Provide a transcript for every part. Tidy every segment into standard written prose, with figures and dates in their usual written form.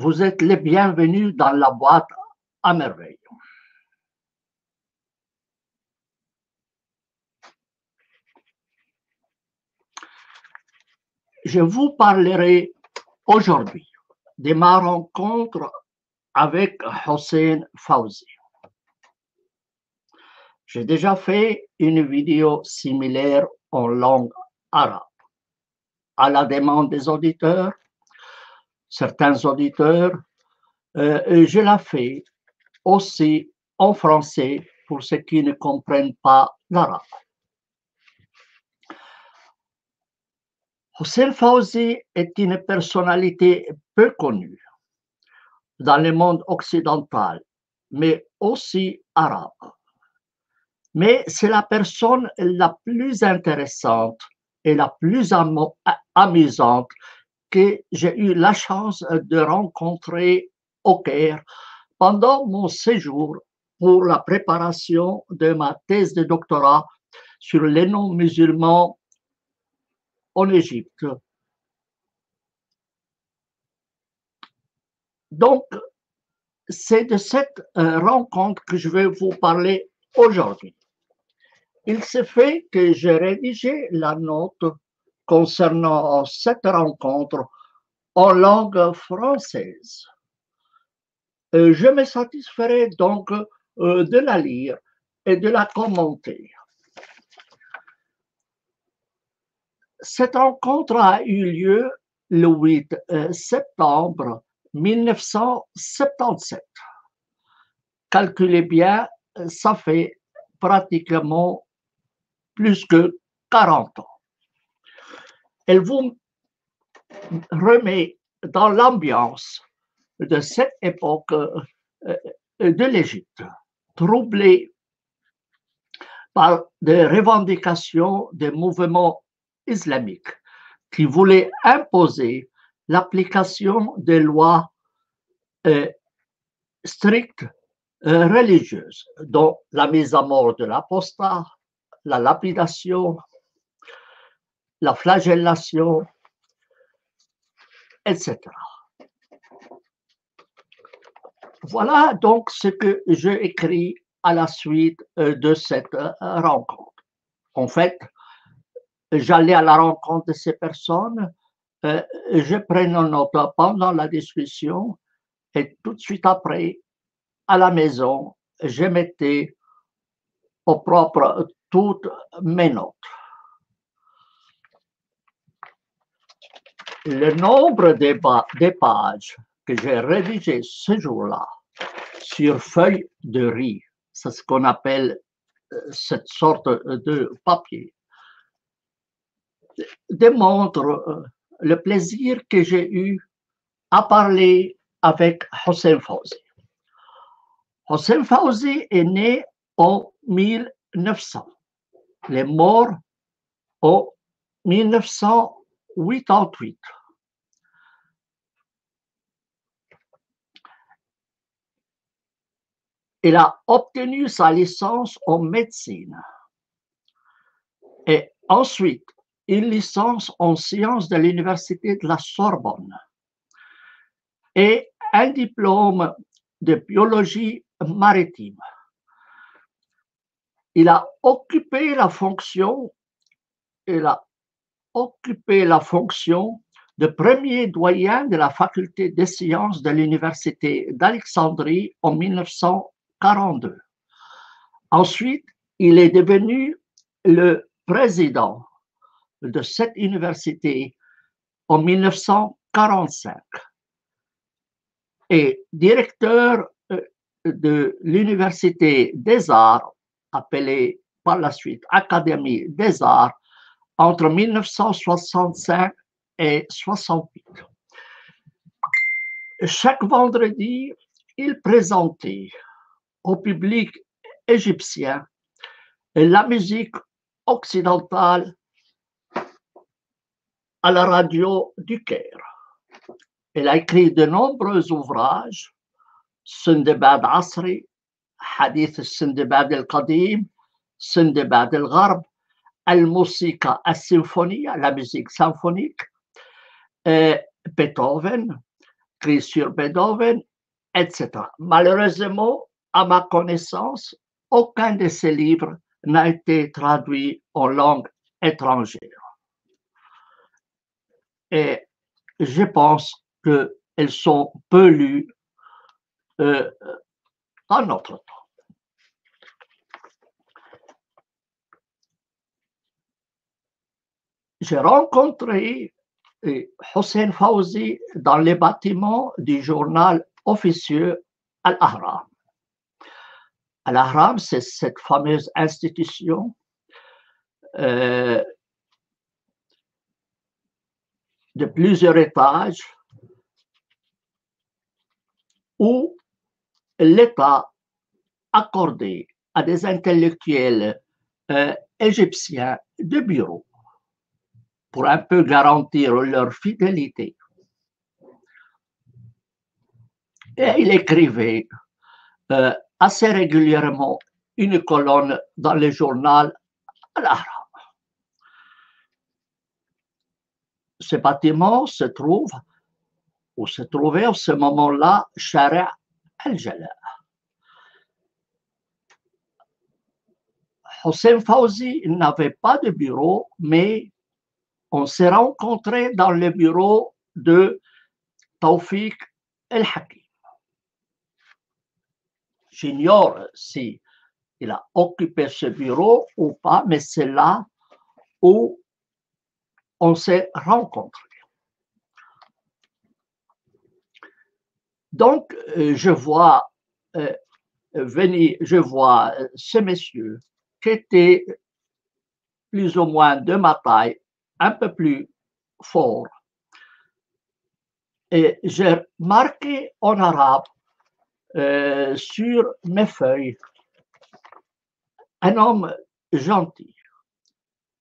Vous êtes les bienvenus dans la boîte à merveille. Je vous parlerai aujourd'hui de ma rencontre avec Hossein Fawzi. J'ai déjà fait une vidéo similaire en langue arabe. À la demande des auditeurs, certains auditeurs, je la fais aussi en français pour ceux qui ne comprennent pas l'arabe. Hossein Fawzi est une personnalité peu connue dans le monde occidental, mais aussi arabe. Mais c'est la personne la plus intéressante et la plus amusante que j'ai eu la chance de rencontrer au Caire pendant mon séjour pour la préparation de ma thèse de doctorat sur les non-musulmans en Égypte. Donc, c'est de cette rencontre que je vais vous parler aujourd'hui. Il se fait que j'ai rédigé la note concernant cette rencontre en langue française. Je me satisferai donc de la lire et de la commenter. Cette rencontre a eu lieu le 8 septembre 1977. Calculez bien, ça fait pratiquement plus que 40 ans. Elle vous remet dans l'ambiance de cette époque de l'Égypte, troublée par des revendications des mouvements islamiques qui voulaient imposer l'application des lois strictes religieuses, dont la mise à mort de l'apostat, la lapidation, la flagellation, etc. Voilà donc ce que j'ai écrit à la suite de cette rencontre. En fait, j'allais à la rencontre de ces personnes, je prenais note pendant la discussion et tout de suite après, à la maison, je mettais au propre toutes mes notes. Le nombre des pages que j'ai rédigées ce jour-là sur feuille de riz, c'est ce qu'on appelle cette sorte de papier, démontre le plaisir que j'ai eu à parler avec Hossein Fawzi. Hossein Fawzi est né en 1900. Il est mort en 1988. Il a obtenu sa licence en médecine et ensuite une licence en sciences de l'université de la Sorbonne et un diplôme de biologie maritime. Il a occupé la fonction de premier doyen de la faculté des sciences de l'université d'Alexandrie en 1942. Ensuite, il est devenu le président de cette université en 1945 et directeur de l'université des arts, appelée par la suite Académie des arts, entre 1965 et 68. Chaque vendredi, il présentait au public égyptien la musique occidentale à la radio du Caire. Il a écrit de nombreux ouvrages, Sindbad Asri, Hadith Sindbad al-Qadim, Sindbad al-Gharb, Al-Musiqa al-Symphonie, la musique symphonique, Beethoven, écrit sur Beethoven, etc. Malheureusement, à ma connaissance, aucun de ces livres n'a été traduit en langue étrangère. Et je pense qu'elles sont peu lues en notre temps. J'ai rencontré Hossein Fawzi dans les bâtiments du journal officieux Al-Ahram. Al-Ahram, c'est cette fameuse institution de plusieurs étages où l'État accordait à des intellectuels égyptiens de bureaux pour un peu garantir leur fidélité. Et il écrivait assez régulièrement une colonne dans le journal Al-Ahram. Ce bâtiment se trouve, ou se trouvait à ce moment-là, Shari' al-Jalal. Hossein Fawzi n'avait pas de bureau, mais on s'est rencontrés dans le bureau de Tawfiq el-Hakim. J'ignore si il a occupé ce bureau ou pas, mais c'est là où on s'est rencontrés. Donc, je vois ce monsieur qui était plus ou moins de ma taille, un peu plus fort. Et j'ai marqué en arabe sur mes feuilles un homme gentil,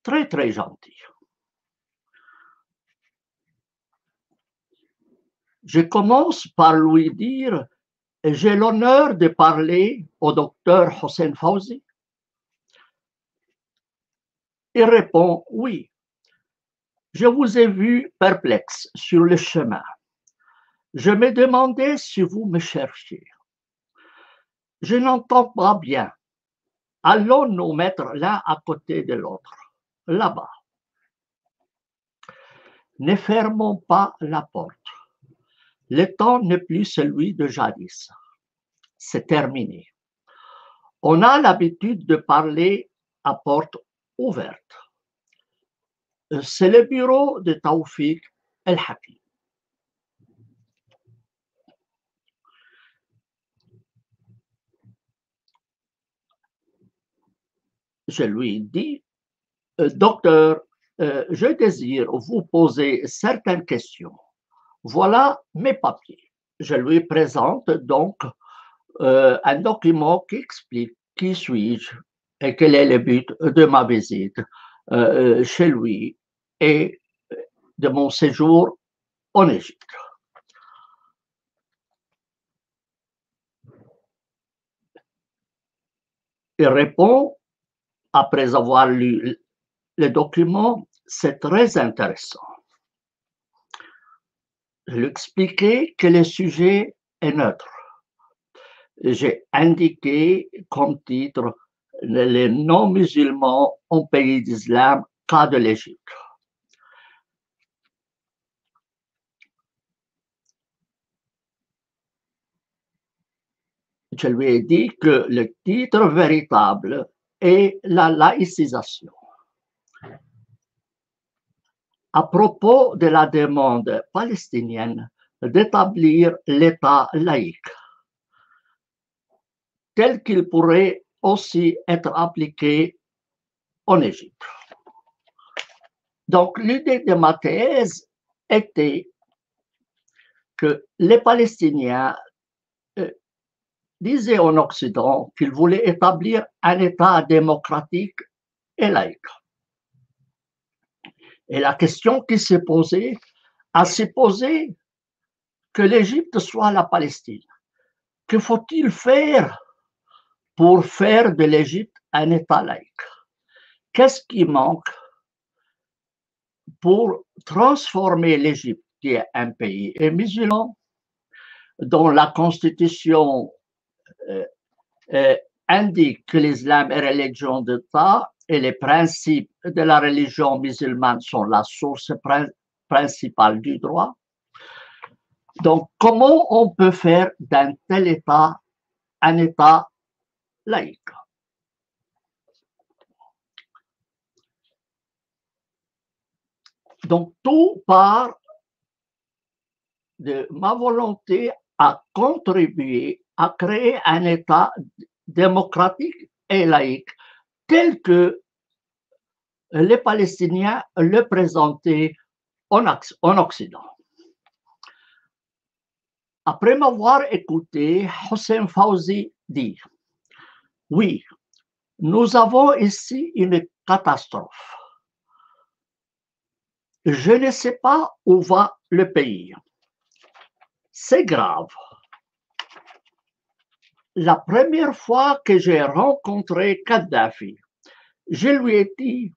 très très gentil. Je commence par lui dire: j'ai l'honneur de parler au docteur Hossein Fawzi. Il répond: oui. Je vous ai vu perplexe sur le chemin. Je me demandais si vous me cherchiez. Je n'entends pas bien. Allons nous mettre l'un à côté de l'autre, là-bas. Ne fermons pas la porte. Le temps n'est plus celui de jadis. C'est terminé. On a l'habitude de parler à porte ouverte. C'est le bureau de Tawfiq el-Hakim. Je lui dis: docteur, je désire vous poser certaines questions. Voilà mes papiers. Je lui présente donc un document qui explique qui suis-je et quel est le but de ma visite chez lui et de mon séjour en Égypte. Il répond, après avoir lu le document: c'est très intéressant. Je lui expliquais que le sujet est neutre. J'ai indiqué comme titre: les non-musulmans en pays d'islam, cas de l'Égypte. Je lui ai dit que le titre véritable est la laïcisation. À propos de la demande palestinienne d'établir l'État laïque, tel qu'il pourrait aussi être appliqué en Égypte. Donc, l'idée de ma thèse était que les Palestiniens disaient en Occident qu'ils voulaient établir un État démocratique et laïque. Et la question qui s'est posée a supposé que l'Égypte soit la Palestine. Que faut-il faire pour faire de l'Égypte un État laïque? Qu'est-ce qui manque pour transformer l'Égypte, qui est un pays musulman, dont la Constitution indique que l'islam est religion d'État et les principes de la religion musulmane sont la source principale du droit. Donc, comment on peut faire d'un tel État un État laïque? Donc, tout part de ma volonté à contribuer à créer un État démocratique et laïque tel que les Palestiniens le présentaient en Occident. Après m'avoir écouté, Hossein Fawzi dit: oui, nous avons ici une catastrophe. Je ne sais pas où va le pays. C'est grave. La première fois que j'ai rencontré Kadhafi, je lui ai dit,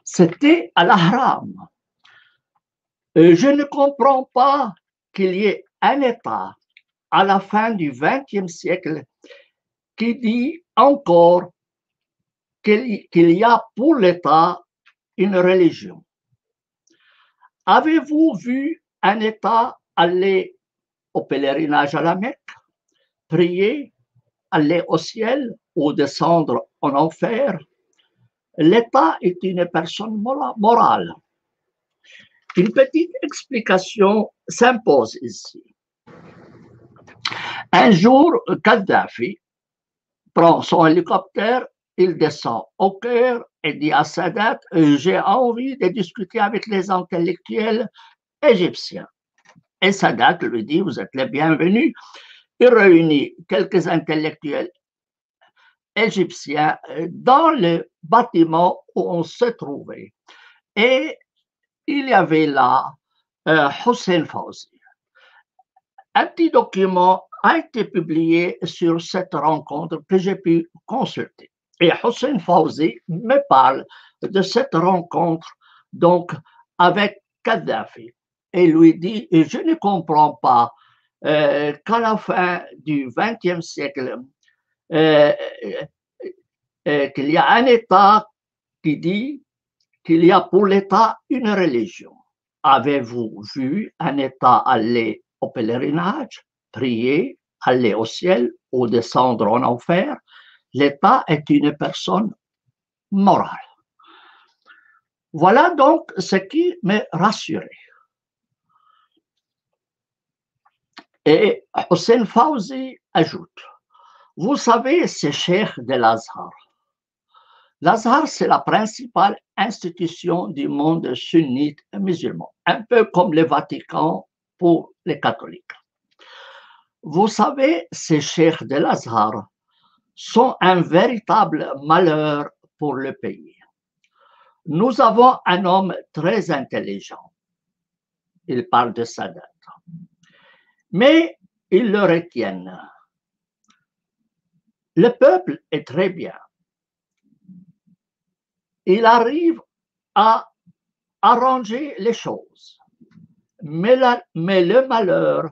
c'était à l'Ahram. Je ne comprends pas qu'il y ait un État à la fin du XXe siècle qui dit encore qu'il y a pour l'État une religion. Avez-vous vu un État aller au pèlerinage à la Mecque, prier, aller au ciel ou descendre en enfer? L'État est une personne morale. Une petite explication s'impose ici. Un jour, Kadhafi prend son hélicoptère, il descend au Caire et dit à Sadat, j'ai envie de discuter avec les intellectuels égyptiens. Et Sadat lui dit, vous êtes les bienvenus. Il réunit quelques intellectuels égyptiens dans le bâtiment où on se trouvait. Et il y avait là Hossein Fawzi. Un petit document a été publié sur cette rencontre que j'ai pu consulter. Et Hossein Fawzi me parle de cette rencontre donc avec Kadhafi et lui dit, je ne comprends pas qu'à la fin du XXe siècle, qu'il y a un État qui dit qu'il y a pour l'État une religion. Avez-vous vu un État aller au pèlerinage, prier, aller au ciel ou descendre en enfer? L'État est une personne morale. Voilà donc ce qui me rassurait. Et Hossein Fawzi ajoute, vous savez, c'est cheikh de l'Azhar. L'Azhar, c'est la principale institution du monde sunnite et musulman, un peu comme le Vatican pour les catholiques. Vous savez, ces cheikhs de l'Azhar sont un véritable malheur pour le pays. Nous avons un homme très intelligent. Il parle de Sadat. Mais ils le retiennent. Le peuple est très bien. Il arrive à arranger les choses. Mais le malheur,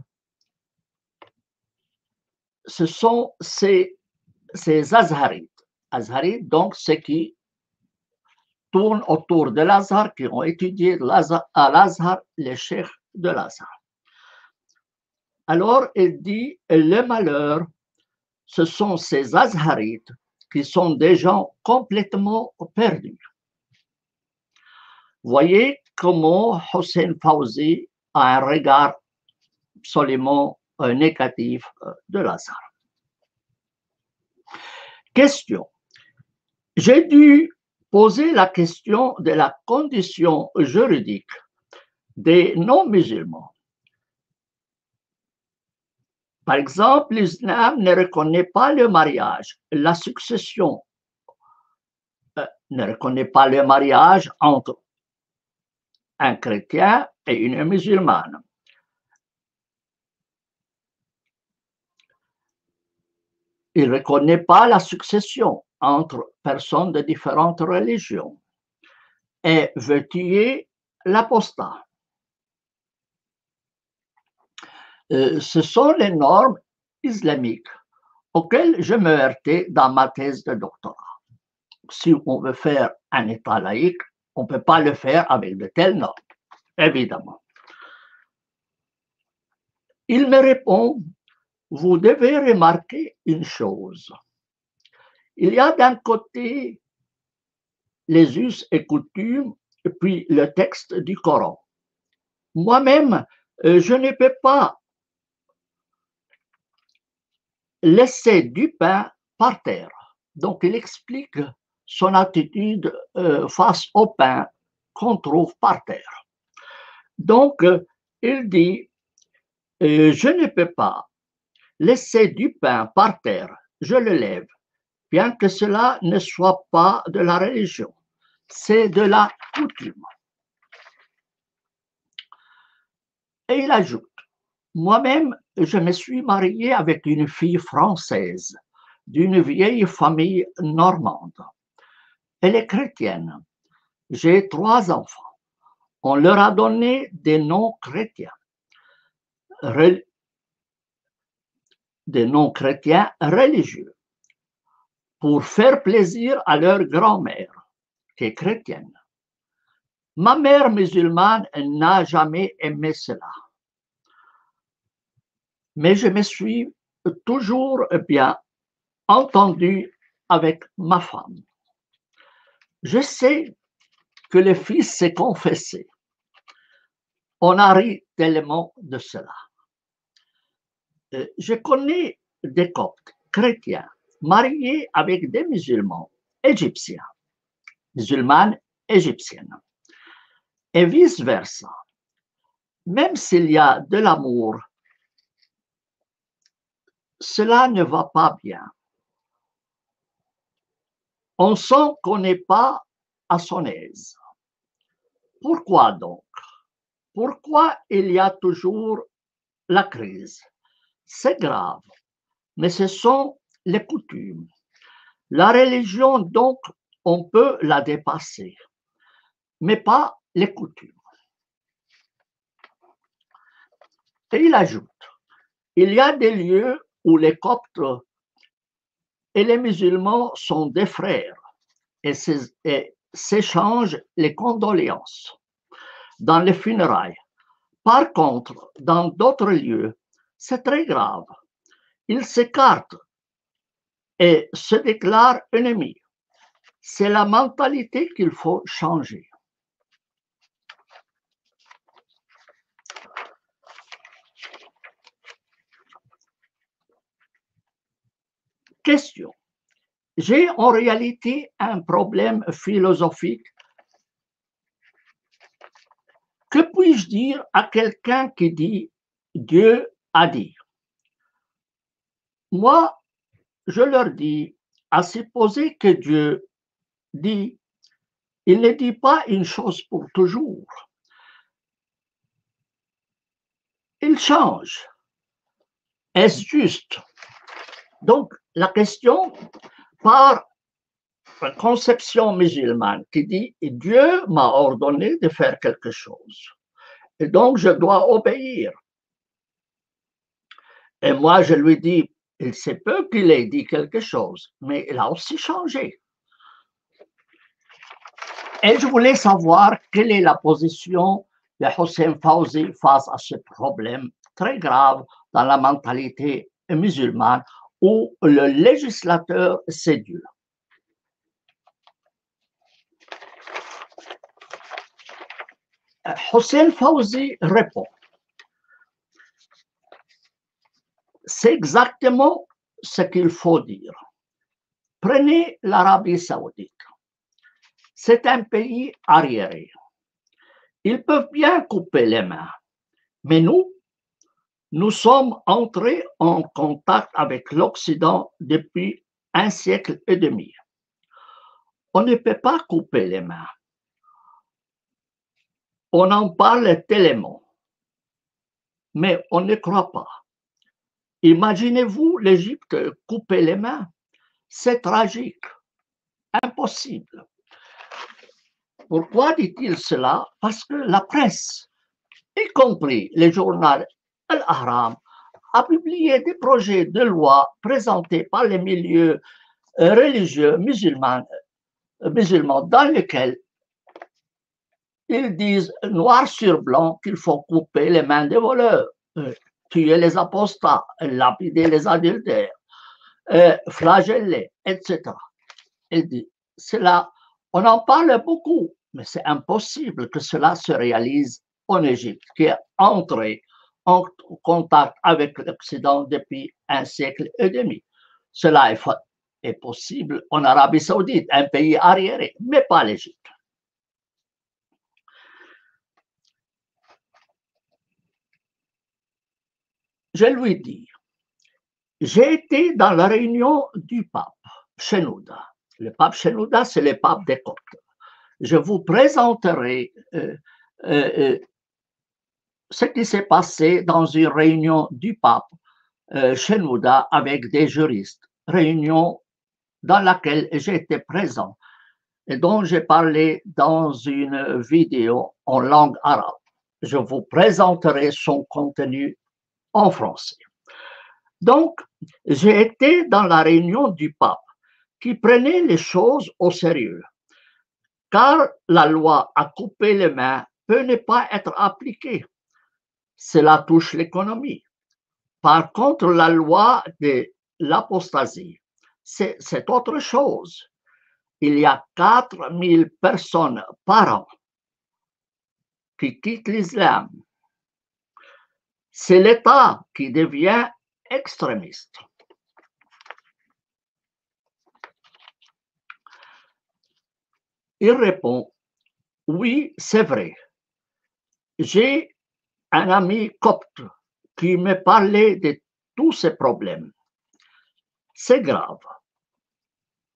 ce sont ces Azharites. Azharites, donc ceux qui tournent autour de l'Azhar, qui ont étudié à l'Azhar, les cheikhs de l'Azhar. Alors, il dit, le malheur, ce sont ces Azharites qui sont des gens complètement perdus. Voyez comment Hossein Fawzi a un regard absolument négatif de l'Azhar. Question. J'ai dû poser la question de la condition juridique des non-musulmans. Par exemple, l'islam ne reconnaît pas le mariage, la succession ne reconnaît pas le mariage entre un chrétien et une musulmane. Il ne reconnaît pas la succession entre personnes de différentes religions et veut tuer l'apostat. Ce sont les normes islamiques auxquelles je me heurtais dans ma thèse de doctorat. Si on veut faire un État laïque, on ne peut pas le faire avec de telles normes, évidemment. Il me répond, vous devez remarquer une chose. Il y a d'un côté les us et coutumes, et puis le texte du Coran. Moi-même, je ne peux pas laisser du pain par terre. Donc, il explique son attitude face au pain qu'on trouve par terre. Donc, il dit, je ne peux pas laisser du pain par terre, je le lève, bien que cela ne soit pas de la religion, c'est de la coutume. Et il ajoute, moi-même, je me suis marié avec une fille française d'une vieille famille normande. Elle est chrétienne. J'ai 3 enfants. On leur a donné des noms chrétiens. Des noms chrétiens religieux pour faire plaisir à leur grand-mère, qui est chrétienne. Ma mère musulmane n'a jamais aimé cela. Mais je me suis toujours bien entendu avec ma femme. Je sais que le fils s'est confessé. On a ri tellement de cela. Je connais des Coptes chrétiens mariés avec des musulmans égyptiens, musulmanes égyptiennes, et vice-versa. Même s'il y a de l'amour, cela ne va pas bien. On sent qu'on n'est pas à son aise. Pourquoi donc? Pourquoi il y a toujours la crise? C'est grave, mais ce sont les coutumes. La religion, donc, on peut la dépasser, mais pas les coutumes. Et il ajoute, il y a des lieux où les Coptes et les musulmans sont des frères et s'échangent les condoléances dans les funérailles. Par contre, dans d'autres lieux, c'est très grave. Ils s'écartent et se déclarent ennemis. C'est la mentalité qu'il faut changer. Question. J'ai en réalité un problème philosophique. Que puis-je dire à quelqu'un qui dit Dieu a dit? Moi, je leur dis, à supposer que Dieu dit, il ne dit pas une chose pour toujours. Il change. Est-ce juste? Donc, la question, par conception musulmane, qui dit Dieu m'a ordonné de faire quelque chose. Et donc, je dois obéir. Et moi, je lui dis, il se peut qu'il ait dit quelque chose, mais il a aussi changé. Et je voulais savoir quelle est la position de Hossein Fawzi face à ce problème très grave dans la mentalité musulmane où le législateur, c'est Dieu. Hossein Fawzi répond, c'est exactement ce qu'il faut dire. Prenez l'Arabie saoudite. C'est un pays arriéré. Ils peuvent bien couper les mains, mais nous sommes entrés en contact avec l'Occident depuis 1 siècle et demi. On ne peut pas couper les mains. On en parle tellement, mais on ne croit pas. Imaginez-vous l'Égypte couper les mains. C'est tragique, impossible. Pourquoi dit-il cela? Parce que la presse, y compris les journaux Al-Ahram a publié des projets de loi présentés par les milieux religieux musulmans dans lesquels ils disent noir sur blanc qu'il faut couper les mains des voleurs, tuer les apostats, lapider les adultères, flageller, etc. Il dit, cela, on en parle beaucoup, mais c'est impossible que cela se réalise en Égypte, qui est entré en contact avec l'Occident depuis un siècle et demi. Cela est possible en Arabie Saoudite, un pays arriéré, mais pas l'Égypte. Je lui dis, j'ai été dans la réunion du pape Shenouda. Le pape Shenouda, c'est le pape des Coptes. Je vous présenterai ce qui s'est passé dans une réunion du pape Shenouda avec des juristes, réunion dans laquelle j'étais présent et dont j'ai parlé dans une vidéo en langue arabe. Je vous présenterai son contenu en français. Donc, j'ai été dans la réunion du pape qui prenait les choses au sérieux, car la loi à couper les mains peut ne pas être appliquée. Cela touche l'économie. Par contre, la loi de l'apostasie, c'est autre chose. Il y a 4000 personnes par an qui quittent l'islam. C'est l'État qui devient extrémiste. Il répond, oui, c'est vrai. J'ai un ami copte qui me parlait de tous ces problèmes. C'est grave.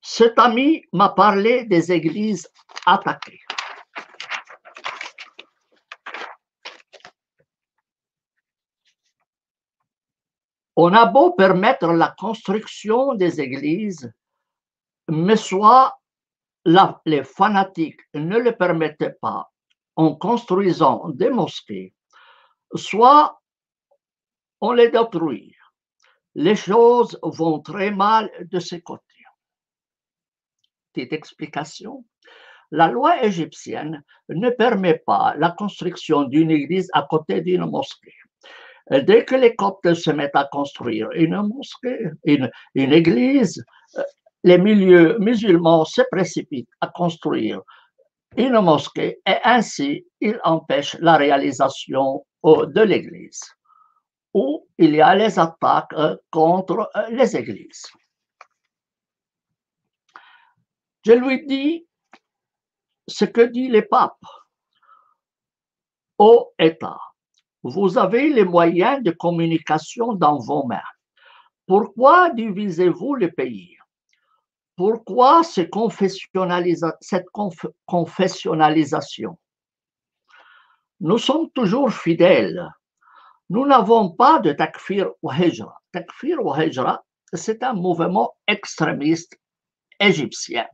Cet ami m'a parlé des églises attaquées. On a beau permettre la construction des églises, mais soit les fanatiques ne le permettaient pas en construisant des mosquées, soit on les détruit. Les choses vont très mal de ce côté. Petite explication. La loi égyptienne ne permet pas la construction d'une église à côté d'une mosquée. Dès que les Coptes se mettent à construire une mosquée, une église, les milieux musulmans se précipitent à construire une mosquée et ainsi ils empêchent la réalisation de l'église, où il y a les attaques contre les églises. Je lui dis ce que dit le pape. Ô État, vous avez les moyens de communication dans vos mains. Pourquoi divisez-vous le pays? Pourquoi cette confessionnalisation? Nous sommes toujours fidèles. Nous n'avons pas de takfir ou hijra. Takfir ou hijra, c'est un mouvement extrémiste égyptien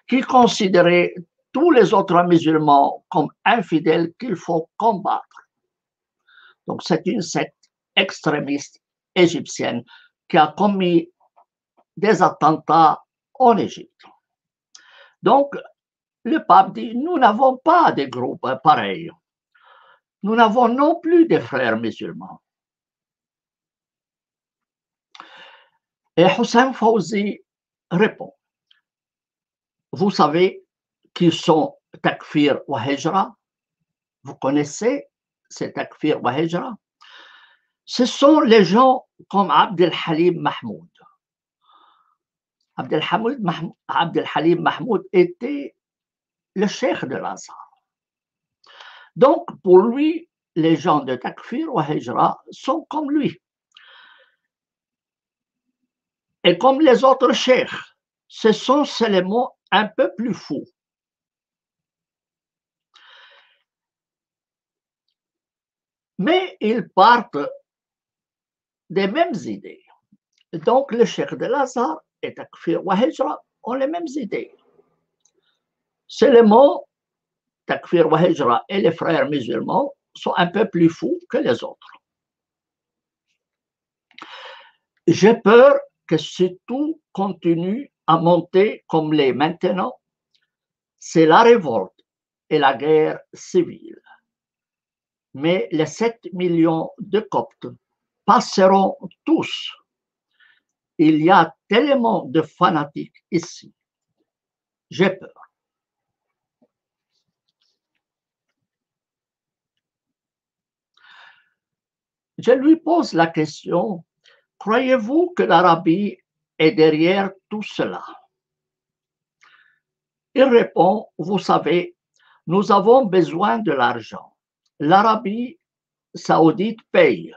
qui considérait tous les autres musulmans comme infidèles qu'il faut combattre. Donc, c'est une secte extrémiste égyptienne qui a commis des attentats en Égypte. Donc, le pape dit, nous n'avons pas de groupes pareils. Nous n'avons non plus de frères musulmans. Et Hossein Fawzi répond, vous savez qui sont Takfir ou Hijra? Vous connaissez ces Takfir ou Hijra? Ce sont les gens comme Abdel Halim Mahmoud. Abdel Halim Mahmoud était le cheikh de l'Azhar. Donc, pour lui, les gens de Takfir ou Hijra sont comme lui. Et comme les autres cheikhs, ce sont seulement un peu plus fous. Mais ils partent des mêmes idées. Donc, le cheikh de l'Azhar et Takfir ou Hijra ont les mêmes idées. Seulement, Takfir ou Hijra et les frères musulmans sont un peu plus fous que les autres. J'ai peur que si tout continue à monter comme l'est maintenant, c'est la révolte et la guerre civile. Mais les 7 millions de Coptes passeront tous. Il y a tellement de fanatiques ici. J'ai peur. Je lui pose la question, croyez-vous que l'Arabie est derrière tout cela? Il répond, vous savez, nous avons besoin de l'argent. L'Arabie saoudite paye.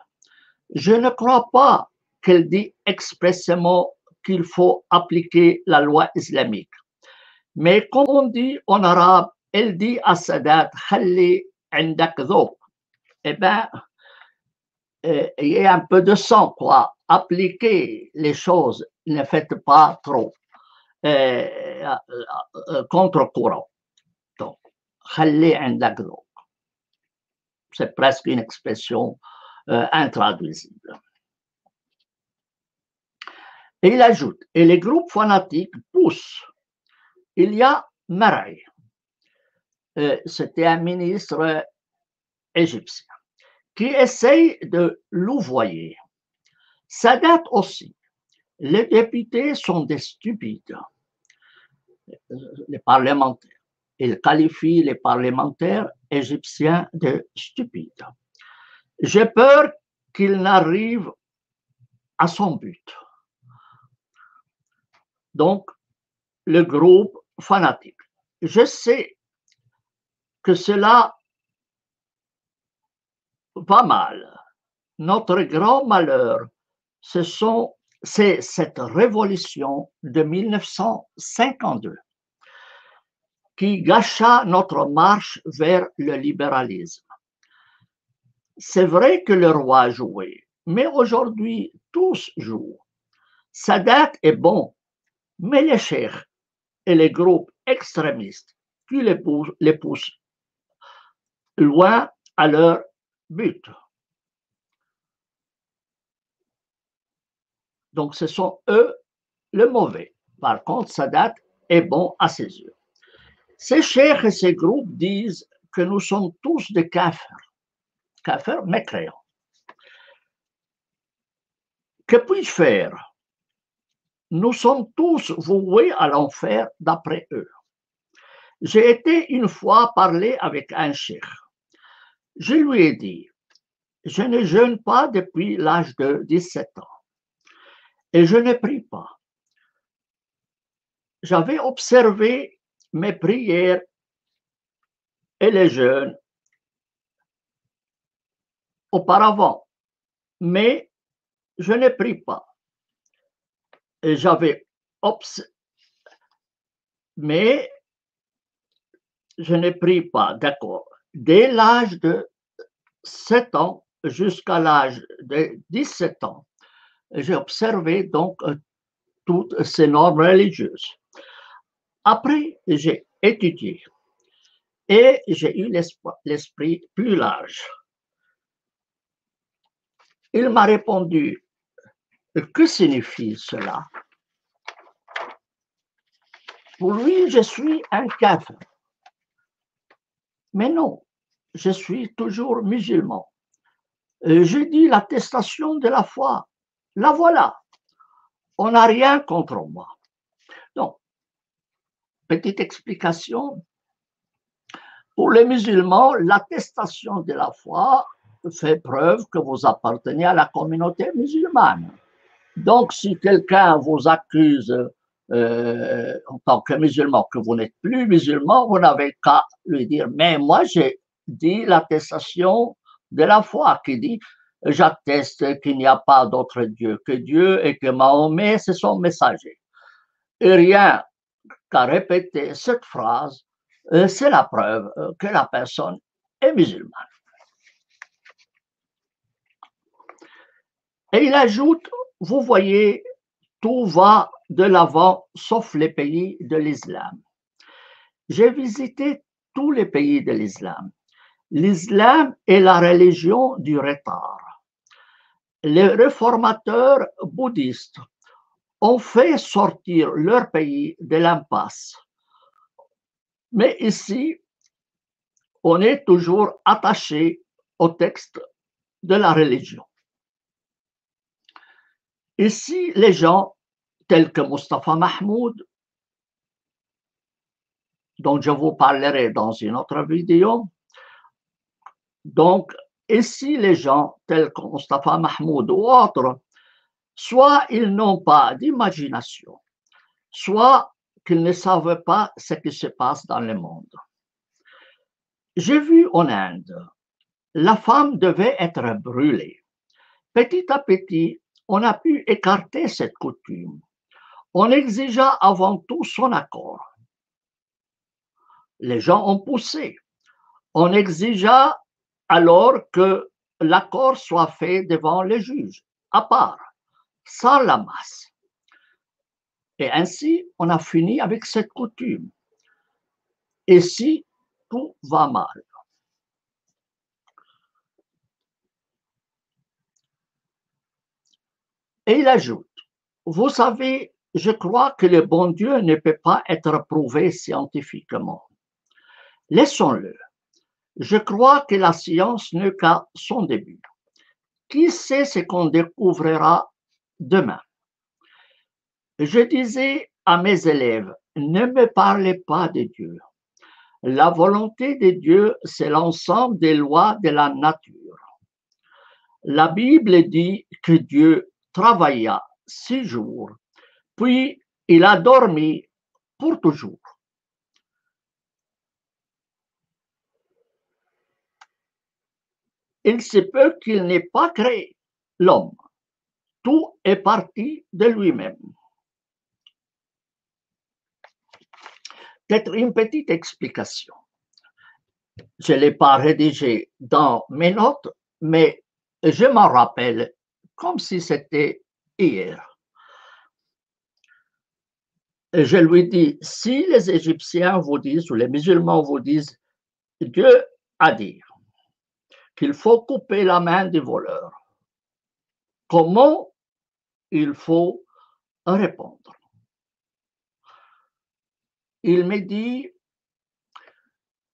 Je ne crois pas qu'elle dit expressément qu'il faut appliquer la loi islamique. Mais comme on dit en arabe, elle dit à Sadat, Khalli indak dhok. Eh bien, il y a un peu de sang, quoi. Appliquez les choses, ne faites pas trop contre-courant. Donc, Khalli indak dhok. C'est presque une expression intraduisible. Et il ajoute, et les groupes fanatiques poussent. Il y a Mar'i, c'était un ministre égyptien, qui essaye de louvoyer. Sadat aussi. Les députés sont des stupides, les parlementaires. Il qualifie les parlementaires égyptiens de stupides. J'ai peur qu'il n'arrive à son but. Donc, le groupe fanatique. Je sais que cela va mal. Notre grand malheur, c'est cette révolution de 1952 qui gâcha notre marche vers le libéralisme. C'est vrai que le roi a joué, mais aujourd'hui, tous jouent. Sadat est bon, mais les cheikhs et les groupes extrémistes qui les poussent loin à leur but. Donc, ce sont eux le mauvais. Par contre, Sadat est bon à ses yeux. Ces cheikhs et ces groupes disent que nous sommes tous des kafirs mécréants. Que puis-je faire? Nous sommes tous voués à l'enfer d'après eux. J'ai été une fois parler avec un cheikh. Je lui ai dit, je ne jeûne pas depuis l'âge de 17 ans et je ne prie pas. J'avais observé mes prières et les jeûnes auparavant, mais je ne prie pas. Et j'avais mais je ne prie pas, d'accord. Dès l'âge de 7 ans jusqu'à l'âge de 17 ans, j'ai observé donc toutes ces normes religieuses. Après, j'ai étudié et j'ai eu l'esprit plus large. Il m'a répondu, que signifie cela? Pour lui, je suis un kafir. Mais non, je suis toujours musulman. Je dis l'attestation de la foi. La voilà. On n'a rien contre moi. Donc, petite explication. Pour les musulmans, l'attestation de la foi fait preuve que vous appartenez à la communauté musulmane. Donc, si quelqu'un vous accuse en tant que musulman que vous n'êtes plus musulman, vous n'avez qu'à lui dire, mais moi j'ai dit l'attestation de la foi qui dit, j'atteste qu'il n'y a pas d'autre Dieu que Dieu et que Mahomet c'est son messager. Et rien qu'à répéter cette phrase, c'est la preuve que la personne est musulmane. Et il ajoute, vous voyez, tout va de l'avant sauf les pays de l'islam. J'ai visité tous les pays de l'islam. L'islam est la religion du retard. les réformateurs bouddhistes ont fait sortir leur pays de l'impasse. Mais ici, on est toujours attaché au texte de la religion. Ici, les gens tels que Mustafa Mahmoud, dont je vous parlerai dans une autre vidéo, donc ici, les gens tels que Mustafa Mahmoud ou autres, soit ils n'ont pas d'imagination, soit qu'ils ne savent pas ce qui se passe dans le monde. J'ai vu en Inde, la femme devait être brûlée. Petit à petit, on a pu écarter cette coutume. On exigea avant tout son accord. Les gens ont poussé. On exigea alors que l'accord soit fait devant les juges, à part, sans la masse. Et ainsi, on a fini avec cette coutume. Et si tout va mal, et il ajoute, vous savez, je crois que le bon Dieu ne peut pas être prouvé scientifiquement. Laissons-le. Je crois que la science n'est qu'à son début. Qui sait ce qu'on découvrira demain? Je disais à mes élèves, ne me parlez pas de Dieu. La volonté de Dieu, c'est l'ensemble des lois de la nature. La Bible dit que Dieu travailla 6 jours, puis il a dormi pour toujours. Il se peut qu'il n'ait pas créé l'homme. Tout est parti de lui-même. Peut-être une petite explication. Je ne l'ai pas rédigé dans mes notes, mais je m'en rappelle comme si c'était hier. Et je lui dis, si les Égyptiens vous disent ou les musulmans vous disent, Dieu a dit qu'il faut couper la main du voleur, comment il faut répondre? Il me dit,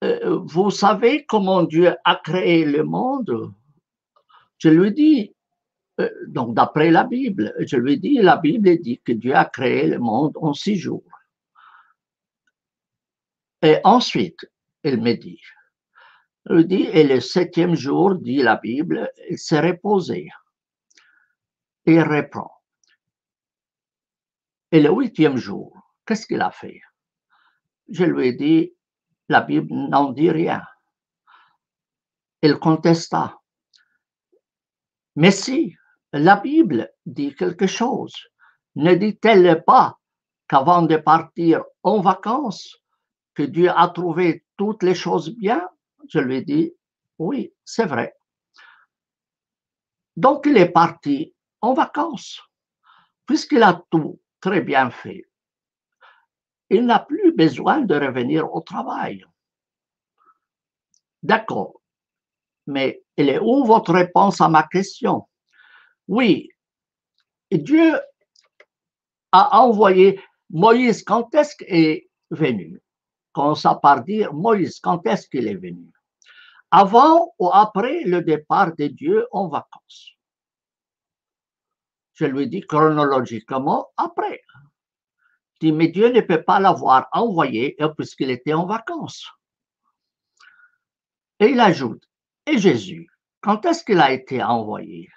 vous savez comment Dieu a créé le monde? Je lui dis, donc d'après la Bible, je lui dis, la Bible dit que Dieu a créé le monde en 6 jours. Et ensuite, il me dit, et le 7e jour, dit la Bible, il s'est reposé. Et il reprend. Et le 8e jour, qu'est-ce qu'il a fait? Je lui ai dit, la Bible n'en dit rien. Il contesta. Mais si, la Bible dit quelque chose. Ne dit-elle pas qu'avant de partir en vacances, que Dieu a trouvé toutes les choses bien? Je lui ai dit, oui, c'est vrai. Donc il est parti en vacances, puisqu'il a tout très bien fait. Il n'a plus besoin de revenir au travail. D'accord, mais elle est où votre réponse à ma question? Oui, Dieu a envoyé Moïse. Quand est-ce qu'il est venu? Commence par dire Moïse, quand est-ce qu'il est venu? Avant ou après le départ de Dieu en vacances? Je lui dis chronologiquement après. Je dis, mais Dieu ne peut pas l'avoir envoyé puisqu'il était en vacances. Et il ajoute, et Jésus, quand est-ce qu'il a été envoyé?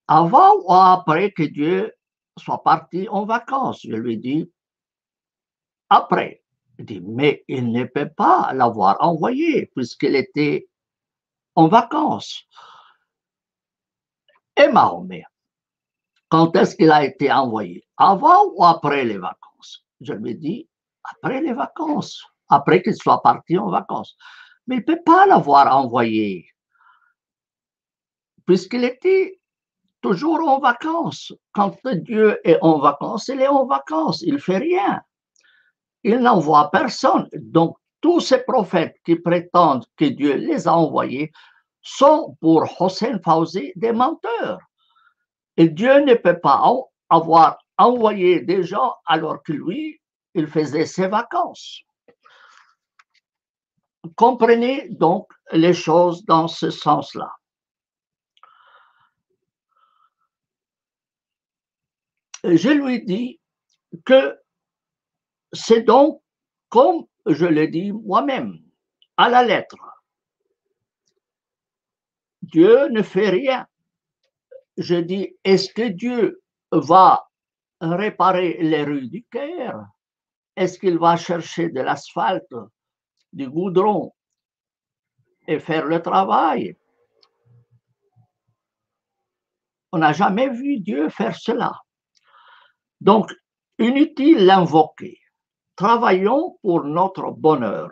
Avant ou après que Dieu soit parti en vacances? Je lui dis, après. Il dit, mais il ne peut pas l'avoir envoyé puisqu'il était en vacances. Et Mahomet, quand est-ce qu'il a été envoyé? Avant ou après les vacances? Je lui dis, après les vacances, après qu'il soit parti en vacances. Mais il ne peut pas l'avoir envoyé puisqu'il était toujours en vacances. Quand Dieu est en vacances, il est en vacances, il ne fait rien. Il n'envoie personne. Donc, tous ces prophètes qui prétendent que Dieu les a envoyés sont pour Hossein Fawzi des menteurs. Et Dieu ne peut pas avoir envoyé des gens alors que lui, il faisait ses vacances. Comprenez donc les choses dans ce sens-là. Je lui dis que c'est donc comme je le dis moi-même, à la lettre. Dieu ne fait rien. Je dis, est-ce que Dieu va réparer les rues du Caire? Est-ce qu'il va chercher de l'asphalte, du goudron et faire le travail? On n'a jamais vu Dieu faire cela. Donc, inutile l'invoquer. Travaillons pour notre bonheur.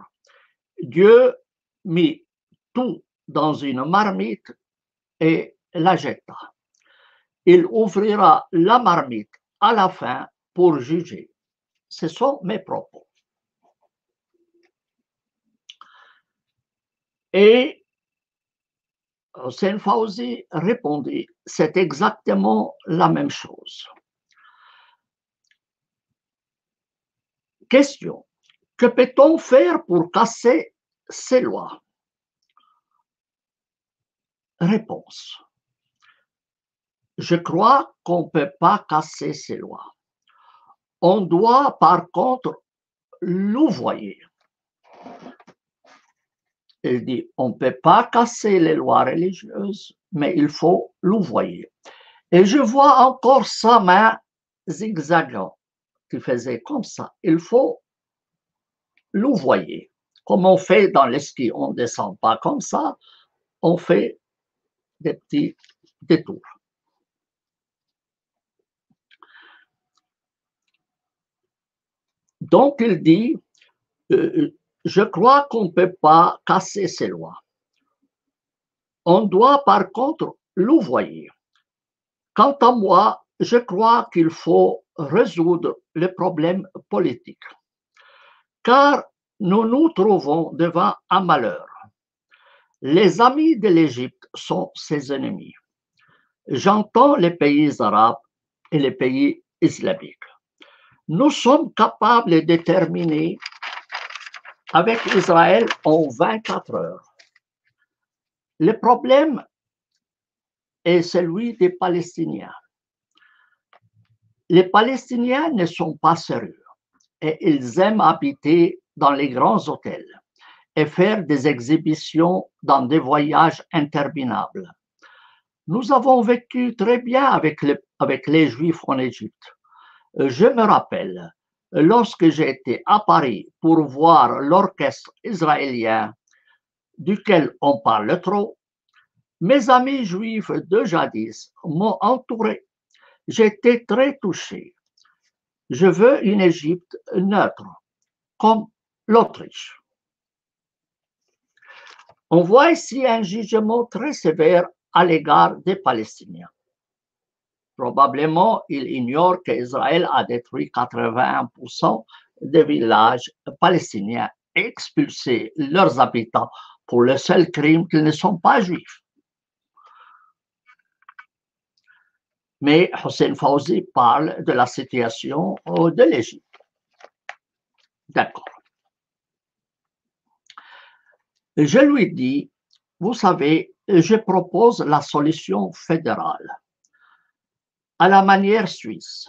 Dieu mit tout dans une marmite et la jeta. Il ouvrira la marmite à la fin pour juger. Ce sont mes propos. Et Hossein Fawzi répondit, c'est exactement la même chose. Question, que peut-on faire pour casser ces lois? Réponse, je crois qu'on ne peut pas casser ces lois. On doit par contre louvoyer. Il dit, on ne peut pas casser les lois religieuses, mais il faut louvoyer. Et je vois encore sa main zigzagant, qui faisait comme ça. Il faut louvoyer. Comme on fait dans les skis, on ne descend pas comme ça, on fait des petits détours. Donc il dit, je crois qu'on ne peut pas casser ces lois. On doit par contre louvoyer. Quant à moi, je crois qu'il faut résoudre les problèmes politiques, car nous nous trouvons devant un malheur. Les amis de l'Égypte sont ses ennemis. J'entends les pays arabes et les pays islamiques. Nous sommes capables de terminer avec Israël en 24 heures. Le problème est celui des Palestiniens. Les Palestiniens ne sont pas sérieux et ils aiment habiter dans les grands hôtels et faire des exhibitions dans des voyages interminables. Nous avons vécu très bien avec les Juifs en Égypte. Je me rappelle, lorsque j'étais à Paris pour voir l'orchestre israélien, duquel on parle trop, mes amis juifs de jadis m'ont entouré. J'étais très touché. Je veux une Égypte neutre, comme l'Autriche. On voit ici un jugement très sévère à l'égard des Palestiniens. Probablement, il ignore qu'Israël a détruit 81% des villages palestiniens et expulsé leurs habitants pour le seul crime qu'ils ne sont pas juifs. Mais Hossein Fawzi parle de la situation de l'Égypte. D'accord. Je lui dis, vous savez, je propose la solution fédérale à la manière suisse,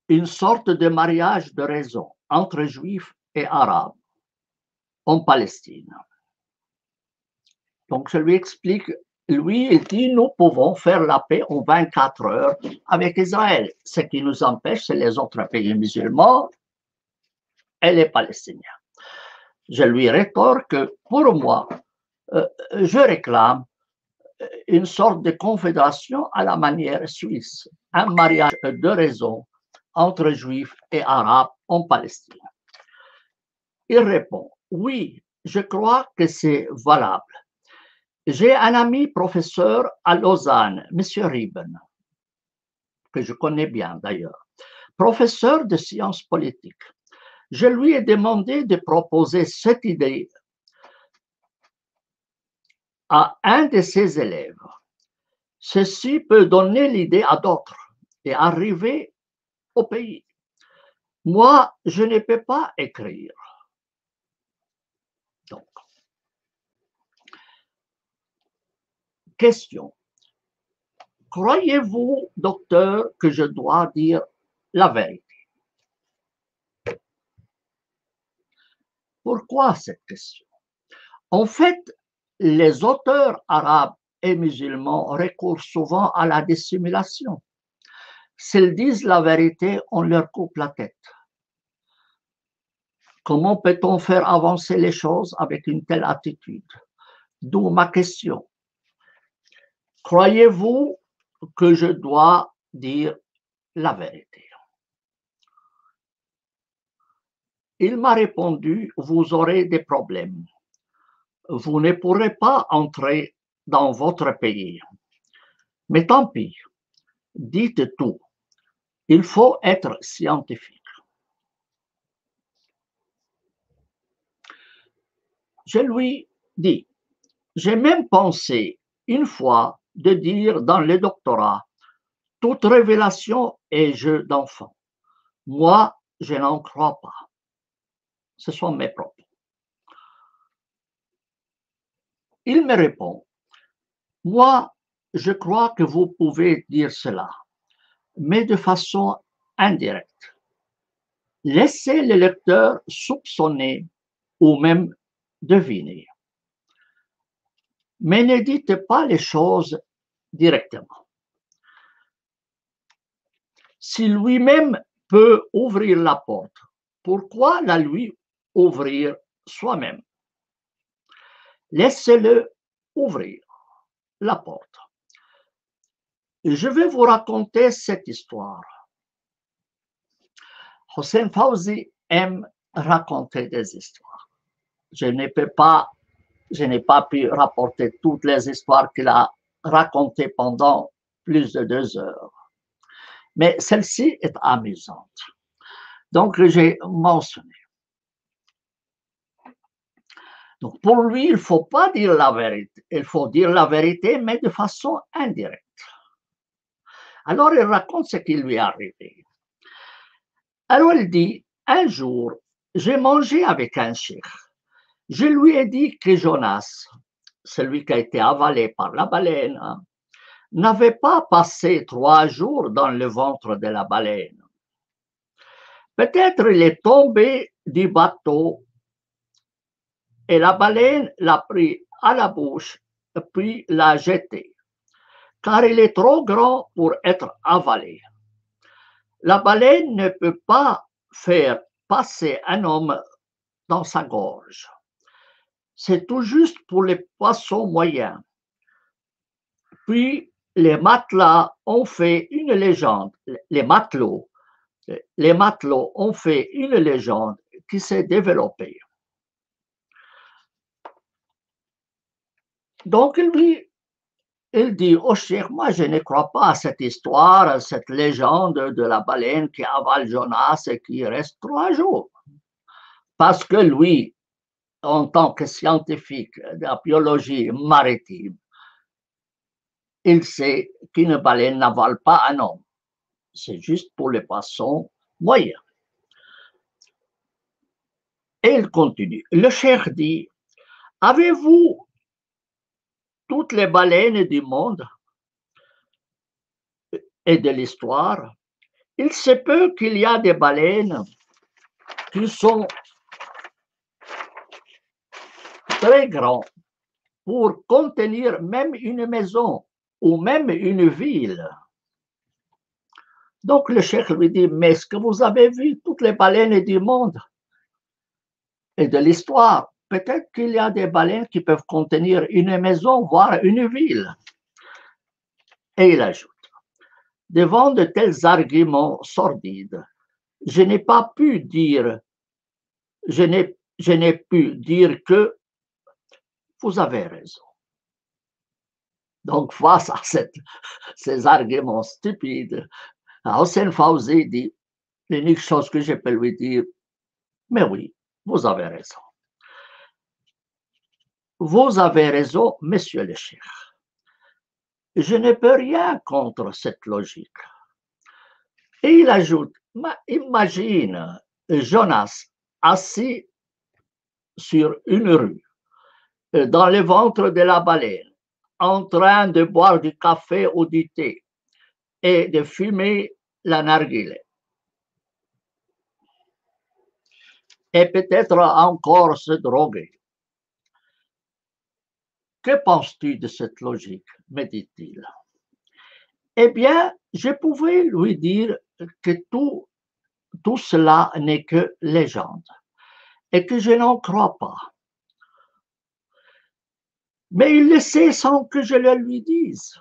une sorte de mariage de raison entre juifs et arabes en Palestine. Donc je lui explique, lui, il dit, nous pouvons faire la paix en 24 heures avec Israël. Ce qui nous empêche, c'est les autres pays musulmans et les Palestiniens. Je lui rétorque que pour moi, je réclame une sorte de confédération à la manière suisse, un mariage de raison entre juifs et arabes en Palestine. Il répond, oui, je crois que c'est valable. J'ai un ami professeur à Lausanne, M. Rieben, que je connais bien d'ailleurs, professeur de sciences politiques. Je lui ai demandé de proposer cette idée à un de ses élèves. Ceci peut donner l'idée à d'autres et arriver au pays. Moi, je ne peux pas écrire. Donc, question. Croyez-vous, docteur, que je dois dire la vérité? Pourquoi cette question? En fait, les auteurs arabes et musulmans recourent souvent à la dissimulation. S'ils disent la vérité, on leur coupe la tête. Comment peut-on faire avancer les choses avec une telle attitude? D'où ma question. Croyez-vous que je dois dire la vérité? Il m'a répondu, vous aurez des problèmes. Vous ne pourrez pas entrer dans votre pays. Mais tant pis, dites tout. Il faut être scientifique. Je lui dis, j'ai même pensé une fois de dire dans le doctorat, toute révélation est jeu d'enfant. Moi, je n'en crois pas. Ce sont mes propres. Il me répond, moi, je crois que vous pouvez dire cela, mais de façon indirecte. Laissez le lecteur soupçonner ou même deviner. Mais ne dites pas les choses directement. Si lui-même peut ouvrir la porte, pourquoi la lui ouvrir soi-même? Laissez-le ouvrir la porte. Je vais vous raconter cette histoire. Hossein Fawzi aime raconter des histoires. Je n'ai pas pu rapporter toutes les histoires qu'il a racontées pendant plus de 2 heures. Mais celle-ci est amusante. Donc, j'ai mentionné. Donc, pour lui, il ne faut pas dire la vérité. Il faut dire la vérité, mais de façon indirecte. Alors, il raconte ce qui lui est arrivé. Alors, il dit, un jour, j'ai mangé avec un cheikh. Je lui ai dit que Jonas, celui qui a été avalé par la baleine, n'avait pas passé 3 jours dans le ventre de la baleine. Peut-être il est tombé du bateau et la baleine l'a pris à la bouche puis l'a jeté, car il est trop grand pour être avalé. La baleine ne peut pas faire passer un homme dans sa gorge. C'est tout juste pour les poissons moyens. Puis les matelas ont fait une légende, les matelots ont fait une légende qui s'est développée. Donc il dit au cheikh, moi je ne crois pas à cette histoire, à cette légende de la baleine qui avale Jonas et qui reste 3 jours. Parce que lui, en tant que scientifique de la biologie maritime, il sait qu'une baleine n'avale pas un homme. C'est juste pour les poissons moyens. Et il continue. Le cheikh dit, avez-vous toutes les baleines du monde et de l'histoire? Il se peut qu'il y a des baleines qui sont très grandes pour contenir même une maison ou même une ville. Donc le cheikh lui dit, mais est-ce que vous avez vu toutes les baleines du monde et de l'histoire? Peut-être qu'il y a des baleines qui peuvent contenir une maison, voire une ville. Et il ajoute, devant de tels arguments sordides, je n'ai pu dire que vous avez raison. Donc, face à ces arguments stupides, Hossein Fawzi dit, l'unique chose que je peux lui dire, mais oui, vous avez raison. Vous avez raison, monsieur le cheikh. je ne peux rien contre cette logique. Et il ajoute, imagine Jonas assis sur une rue, dans le ventre de la baleine, en train de boire du café ou du thé et de fumer la narguilé. Et peut-être encore se droguer. Que penses-tu de cette logique, me dit-il. Eh bien, je pouvais lui dire que tout cela n'est que légende et que je n'en crois pas. Mais il le sait sans que je le lui dise.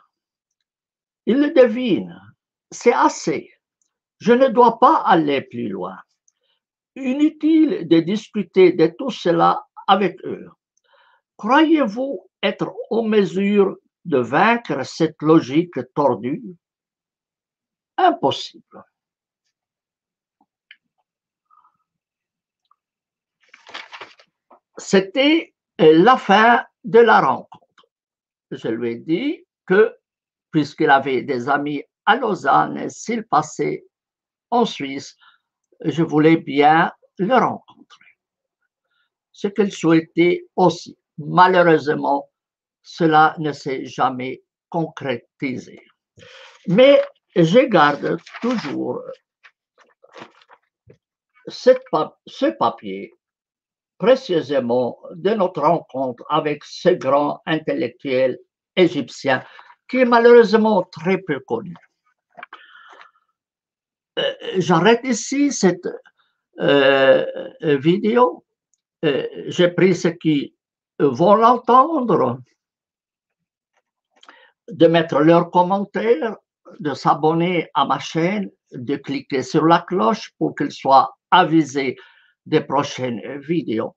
Il le devine. C'est assez. Je ne dois pas aller plus loin. Inutile de discuter de tout cela avec eux. Croyez-vous être en mesure de vaincre cette logique tordue? Impossible. C'était la fin de la rencontre. Je lui ai dit que, puisqu'il avait des amis à Lausanne, s'il passait en Suisse, je voulais bien le rencontrer. Ce qu'il souhaitait aussi. Malheureusement, cela ne s'est jamais concrétisé. Mais je garde toujours ce papier précieusement de notre rencontre avec ce grand intellectuel égyptien qui est malheureusement très peu connu. J'arrête ici cette vidéo. J'ai pris ceux qui vont l'entendre de mettre leurs commentaires, de s'abonner à ma chaîne, de cliquer sur la cloche pour qu'ils soient avisés des prochaines vidéos.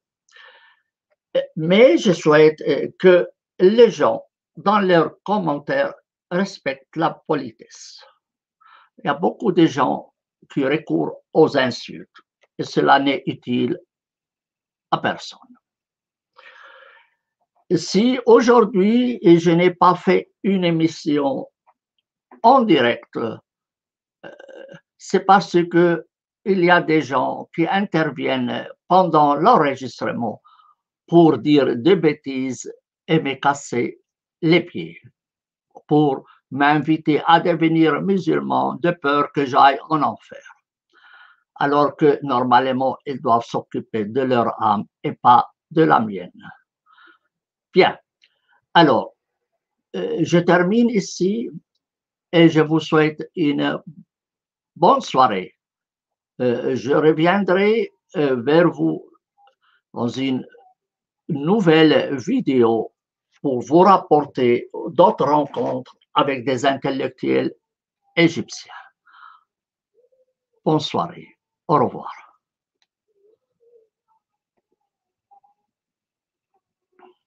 Mais je souhaite que les gens, dans leurs commentaires, respectent la politesse. Il y a beaucoup de gens qui recourent aux insultes et cela n'est utile à personne. Si aujourd'hui je n'ai pas fait une émission en direct, c'est parce que il y a des gens qui interviennent pendant l'enregistrement pour dire des bêtises et me casser les pieds, pour m'inviter à devenir musulman de peur que j'aille en enfer. Alors que normalement, ils doivent s'occuper de leur âme et pas de la mienne. Bien, alors, je termine ici et je vous souhaite une bonne soirée. Je reviendrai vers vous dans une nouvelle vidéo pour vous rapporter d'autres rencontres avec des intellectuels égyptiens. Bonne soirée. Au revoir.